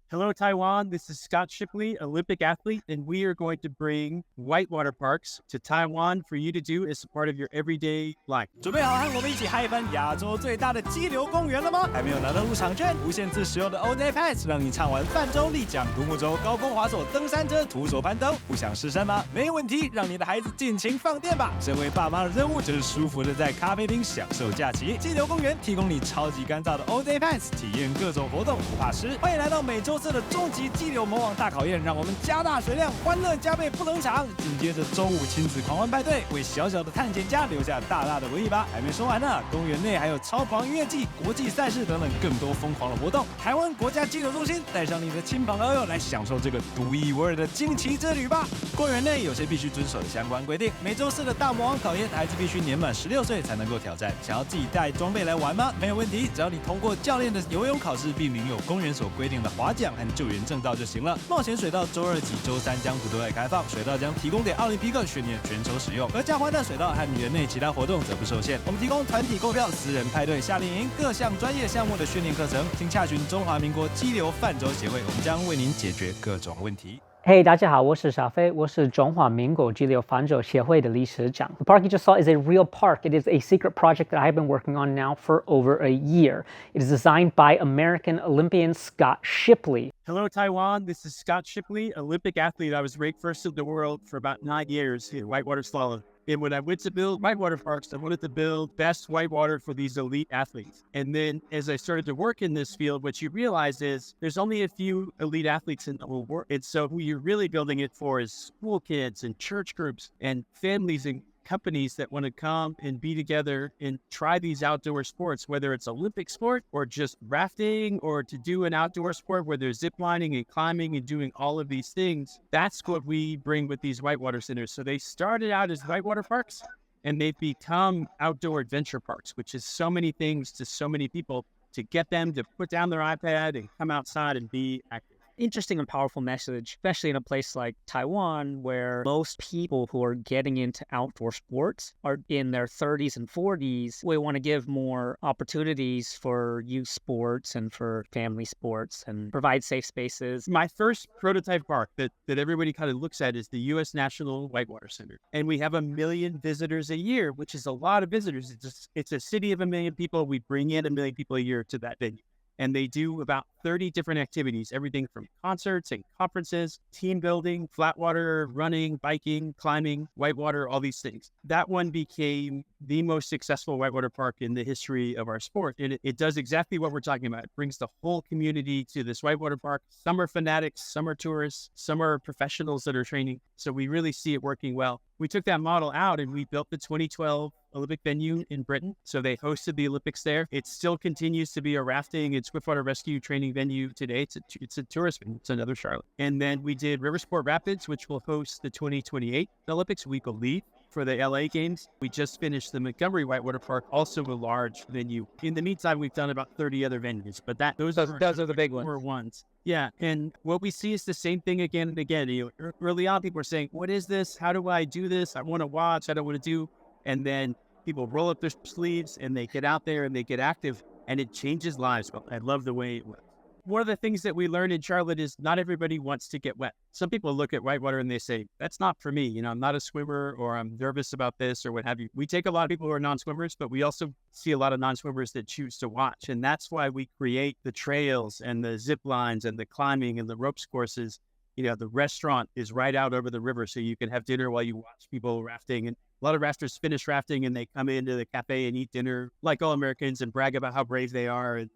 Hello, Taiwan. This is Scott Shipley, Olympic athlete, and we are going to bring whitewater parks to Taiwan for you to do as a part of your everyday life. 准备好和我们一起嗨翻亚洲最大的激流公园了吗？还没有拿到入场券？无限次使用的 Olympian Pass 让你畅玩泛舟、立桨、独木舟、高空滑索、登山车、徒手攀登。不想试山吗？没问题，让你的孩子尽情放电吧。身为爸妈的任务就是舒服的在咖啡厅享受假期。激流公园提供你超级干燥的 Olympian Pass， 体验各种活动，不怕湿。欢迎来到每周四的终极激流魔王大考验，让我们加大水量，欢乐加倍不冷场。紧接着周五亲子狂欢派对，为小小的探险家留下大大的回忆吧。还没说完呢，公园内还有超狂音乐季、国际赛事等等更多疯狂的活动。台湾国家激流中心带上你的亲朋好友来享受这个独一无二的惊奇之旅吧。公园内有些必须遵守的相关规定，每周四的大魔王考验，孩子必须年满16岁才能够挑战。想要自己带装备来玩吗？没有问题，只要你通过教练的游泳考试，并领有公园所规定的划桨和救援证照就行了。冒险水道周2及周3将不对外开放，水道将提供给奥林匹克训练选手使用，而嘉欢的水道和园内其他活动则不受限。我们提供团体购票、私人派对、夏令营各项专业项目的训练课程，请洽询中华民国激流泛舟协会，我们将为您解决各种问题。Hey， 大家好，我是小飞，我是中华民国激流泛舟协会的理事长。The park you just saw is a real park. It is a secret project that I've been working on now for over a year. It is designed by American Olympian Scott Shipley. Hello, Taiwan. This is Scott Shipley, Olympic athlete. I was ranked first in the world for about 9 years in whitewater slalom. And when I went to build whitewater parks, I wanted to build best whitewater for these elite athletes. And then as I started to work in this field, what you realize is there's only a few elite athletes in the whole world. And so who you're really building it for is school kids and church groups and families and companies that want to come and be together and try these outdoor sports, whether it's Olympic sport or just rafting or to do an outdoor sport where there's zip lining and climbing and doing all of these things. That's what we bring with these whitewater centers. So they started out as whitewater parks and they've become outdoor adventure parks, which is so many things to so many people to get them to put down their iPad and come outside and be active. Interesting and powerful message, especially in a place like Taiwan, where most people who are getting into outdoor sports are in their 30s and 40s. We want to give more opportunities for youth sports and for family sports and provide safe spaces. My first prototype park that everybody kind of looks at is the U.S. National Whitewater Center. And we have 1 million visitors a year, which is a lot of visitors. It's a city of 1 million people. We bring in 1 million people a year to that venue. And they do about 30 different activities, everything from concerts and conferences, team building, flatwater, running, biking, climbing, whitewater, all these things. That one became the most successful whitewater park in the history of our sport. And it does exactly what we're talking about. It brings the whole community to this whitewater park. Some are fanatics, some are tourists, some are professionals that are training. So we really see it working well. We took that model out and we built the 2012 Olympic venue in Britain. So they hosted the Olympics there. It still continues to be a rafting and swiftwater rescue training venue today. It's a tourist venue. It's another Charlotte. And then we did Riversport Rapids, which will host the 2028 Olympics, we believe, for the LA Games. We just finished the Montgomery Whitewater Park, also a large venue. In the meantime, we've done about 30 other venues, but those are the big ones. Yeah, and what we see is the same thing again and again. Early on, people are saying, what is this? How do I do this? I want to watch. I don't want to do. And then people roll up their sleeves and they get out there and they get active and it changes lives. I love the way it works. One of the things that we learned in Charlotte is not everybody wants to get wet. Some people look at whitewater and they say, that's not for me. I'm not a swimmer, or I'm nervous about this, or what have you. We take a lot of people who are non-swimmers, but we also see a lot of non-swimmers that choose to watch. And that's why we create the trails and the zip lines and the climbing and the ropes courses. The restaurant is right out over the river, so you can have dinner while you watch people rafting. And a lot of rafters finish rafting and they come into the cafe and eat dinner like all Americans and brag about how brave they are and,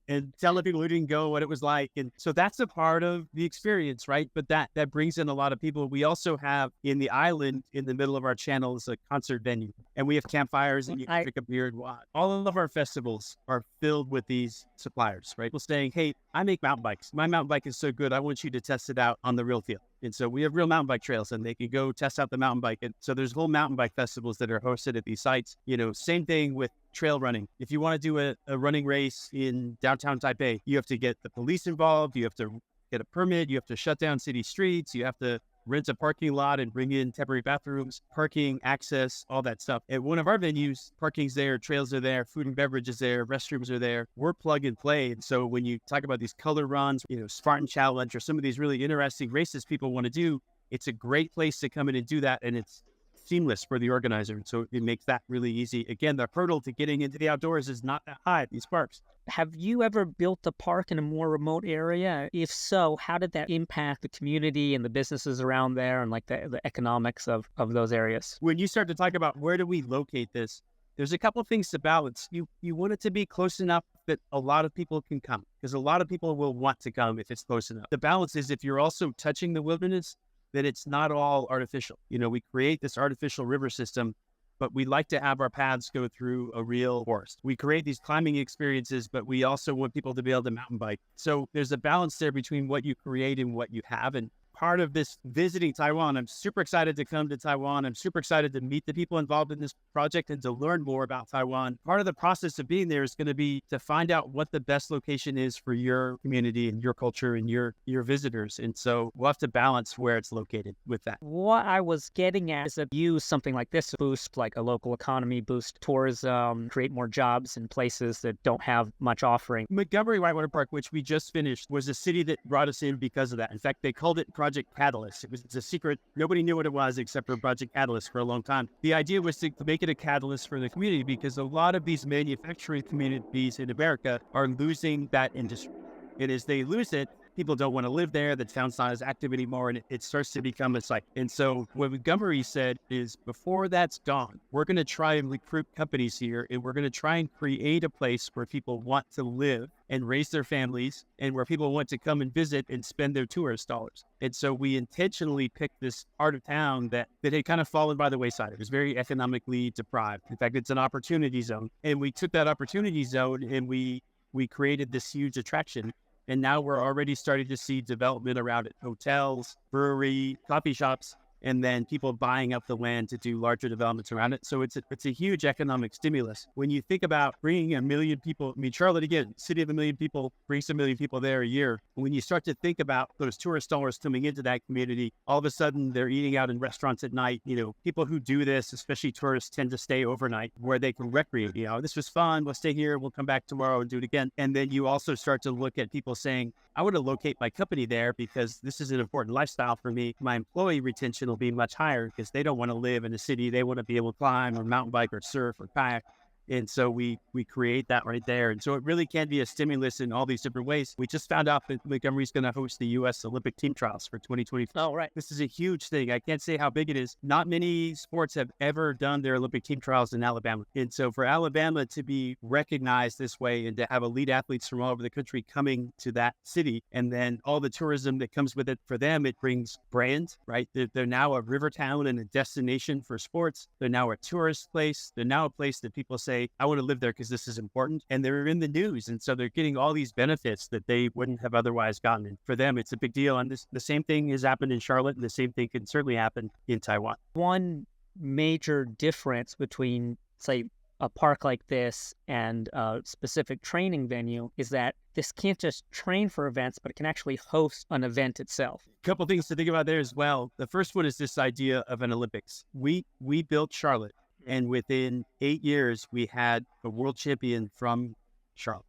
and tell the people who didn't go what it was like. And so that's a part of the experience, right? But that brings in a lot of people. We also have in the island in the middle of our channel is a concert venue, and we have campfires and you can drink a beer and watch. All of our festivals are filled with these suppliers, right? People saying, hey, I make mountain bikes. My mountain bike is so good. I want you to test it out on the real field. And so we have real mountain bike trails and they can go test out the mountain bike. And so there's whole mountain bike festivals that are hosted at these sites. Same thing with trail running. If you want to do a running race in downtown Taipei, you have to get the police involved. You have to get a permit. You have to shut down city streets. You have to rent a parking lot and bring in temporary bathrooms, parking, access, all that stuff. At one of our venues, parking's there, trails are there, food and beverage is there, restrooms are there. We're plug and play. And so when you talk about these color runs, Spartan Challenge or some of these really interesting races people want to do, it's a great place to come in and do that. And it's seamless for the organizer. And so it makes that really easy. Again, the hurdle to getting into the outdoors is not that high at these parks. Have you ever built a park in a more remote area? If so, how did that impact the community and the businesses around there and like the economics of those areas? When you start to talk about where do we locate this, there's a couple of things to balance. You want it to be close enough that a lot of people can come, because a lot of people will want to come if it's close enough. The balance is if you're also touching the wilderness, that it's not all artificial. We create this artificial river system, but we like to have our paths go through a real forest. We create these climbing experiences, but we also want people to be able to mountain bike. So there's a balance there between what you create and what you have. And part of this visiting Taiwan, I'm super excited to come to Taiwan. I'm super excited to meet the people involved in this project and to learn more about Taiwan. Part of the process of being there is going to be to find out what the best location is for your community and your culture and your visitors. And so we'll have to balance where it's located with that. What I was getting at is that use something like this to boost like a local economy, boost tourism, create more jobs in places that don't have much offering. Montgomery Whitewater Park, which we just finished, was a city that brought us in because of that. In fact, they called it Project Catalyst. It's a secret. Nobody knew what it was except for Project Catalyst for a long time. The idea was to make it a catalyst for the community, because a lot of these manufacturing communities in America are losing that industry. And as they lose it, people don't want to live there. The town's not as active anymore, and it starts to become a site. And so what Montgomery said is, before that's gone, we're going to try and recruit companies here, and we're going to try and create a place where people want to live and raise their families, and where people want to come and visit and spend their tourist dollars. And so we intentionally picked this part of town that had kind of fallen by the wayside. It was very economically deprived. In fact, it's an opportunity zone. And we took that opportunity zone and we created this huge attraction. And now we're already starting to see development around it. Hotels, brewery, coffee shops, and then people buying up the land to do larger developments around it. So it's a huge economic stimulus. When you think about bringing 1 million people, Charlotte, again, city of 1 million people, brings 1 million people there a year. When you start to think about those tourist dollars coming into that community, all of a sudden they're eating out in restaurants at night. People who do this, especially tourists, tend to stay overnight where they can recreate. This was fun. We'll stay here. We'll come back tomorrow and do it again. And then you also start to look at people saying, I want to locate my company there because this is an important lifestyle for me. My employee retention will be much higher because they don't want to live in a city. They want to be able to climb or mountain bike or surf or kayak. And so we create that right there. And so it really can be a stimulus in all these different ways. We just found out that Montgomery's going to host the U.S. Olympic team trials for 2024. Oh, right. This is a huge thing. I can't say how big it is. Not many sports have ever done their Olympic team trials in Alabama. And so for Alabama to be recognized this way and to have elite athletes from all over the country coming to that city, and then all the tourism that comes with it, for them, it brings brand, right? They're now a river town and a destination for sports. They're now a tourist place. They're now a place that people say, I want to live there because this is important. And they're in the news. And so they're getting all these benefits that they wouldn't have otherwise gotten. And for them, it's a big deal. And the same thing has happened in Charlotte, and the same thing can certainly happen in Taiwan. One major difference between, say, a park like this and a specific training venue is that this can't just train for events, but it can actually host an event itself. A couple things to think about there as well. The first one is this idea of an Olympics. We built Charlotte. And within 8 years, we had a world champion from Charlotte.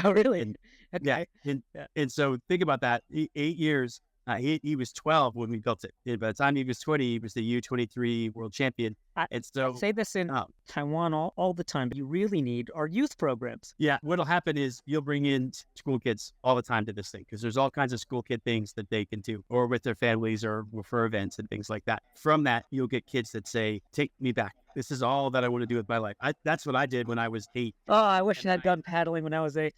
Oh, really? Okay. Yeah. And so think about that. 8 years. He was 12 when we built it. And by the time he was 20, he was the U23 world champion. And so I say this in Taiwan all the time. You really need our youth programs. Yeah. What'll happen is you'll bring in school kids all the time to this thing, because there's all kinds of school kid things that they can do, or with their families, or for events and things like that. From that, you'll get kids that say, take me back. This is all that I want to do with my life. That's what I did when I was 8. Oh, I wish I had gone paddling when I was 8.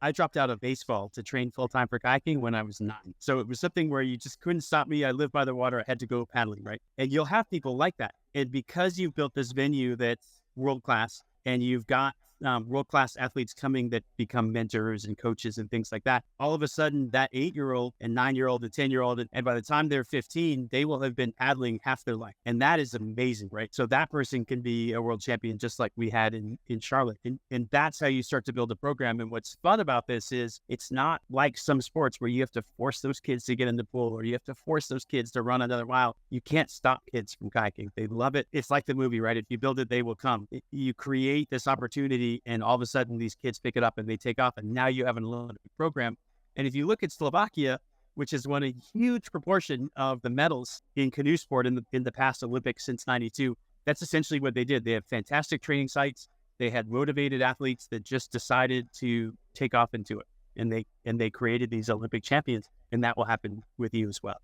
I dropped out of baseball to train full-time for kayaking when I was 9. So it was something where you just couldn't stop me. I lived by the water. I had to go paddling, right? And you'll have people like that. And because you've built this venue that's world-class, and you've got world-class athletes coming that become mentors and coaches and things like that. All of a sudden, that 8-year-old and 9-year-old and 10-year-old, and by the time they're 15, they will have been paddling half their life. And that is amazing, right? So that person can be a world champion just like we had in Charlotte. And that's how you start to build a program. And what's fun about this is it's not like some sports where you have to force those kids to get in the pool or you have to force those kids to run another mile. You can't stop kids from kayaking. They love it. It's like the movie, right? If you build it, they will come. You create this opportunity and all of a sudden these kids pick it up and they take off and now you have an Olympic program. And if you look at Slovakia, which has won a huge proportion of the medals in canoe sport in the past Olympics since '92, that's essentially what they did. They have fantastic training sites. They had motivated athletes that just decided to take off into it. And they created these Olympic champions. And that will happen with you as well.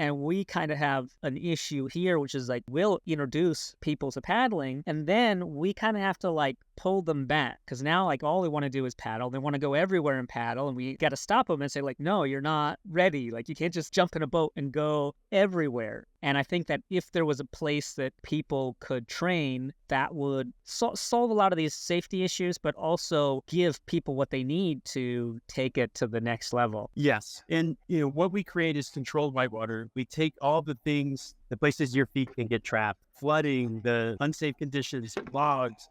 And we kind of have an issue here, which is like, we'll introduce people to paddling, and then we kind of have to like pull them back. Because now like all they want to do is paddle. They want to go everywhere and paddle. And we got to stop them and say like, no, you're not ready. Like you can't just jump in a boat and go everywhere. And I think that if there was a place that people could train, that would solve a lot of these safety issues, but also give people what they need to take it to the next level. Yes. And, what we create is controlled whitewater. We take all the things, the places your feet can get trapped, flooding, the unsafe conditions, logs,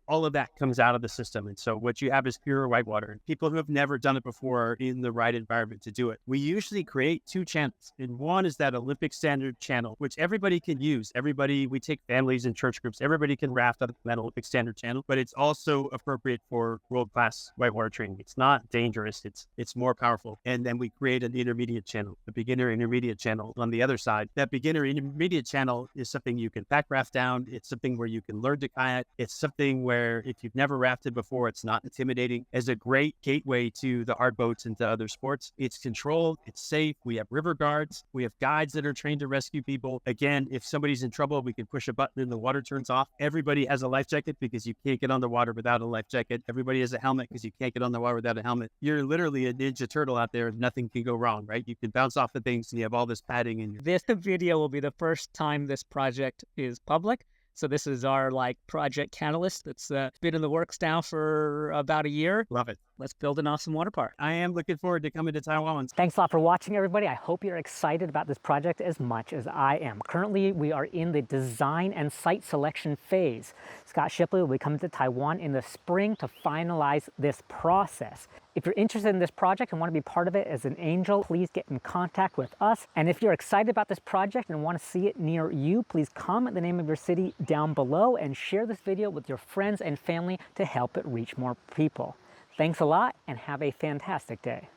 all of that comes out of the system. And so what you have is pure whitewater. People who have never done it before are in the right environment to do it. We usually create 2 channels. And one is that Olympic standard channel, which everybody can use. We take families and church groups. Everybody can raft on that Olympic standard channel, but it's also appropriate for world-class whitewater training. It's not dangerous. It's more powerful. And then we create an intermediate channel, a beginner intermediate channel on the other side. That beginner intermediate channel is something you can pack raft down. It's something where you can learn to kayak. It's something where if you've never rafted before, it's not intimidating. As a great gateway to the hard boats and to other sports. It's controlled, it's safe. We have river guards. We have guides that are trained to rescue people. Again, if somebody's in trouble, we can push a button and the water turns off. Everybody has a life jacket because you can't get on the water without a life jacket. Everybody has a helmet because you can't get on the water without a helmet. You're literally a Ninja Turtle out there. Nothing can go wrong, right? You can bounce off the things and you have all this padding in your... This video will be the first time this project is public. So this is our project catalyst that's been in the works now for about a year. Love it. Let's build an awesome water park. I am looking forward to coming to Taiwan. Thanks a lot for watching, everybody. I hope you're excited about this project as much as I am. Currently, we are in the design and site selection phase. Scott Shipley will be coming to Taiwan in the spring to finalize this process. If you're interested in this project and want to be part of it as an angel, please get in contact with us. And if you're excited about this project and want to see it near you, please comment the name of your city down below and share this video with your friends and family to help it reach more people. Thanks a lot and have a fantastic day.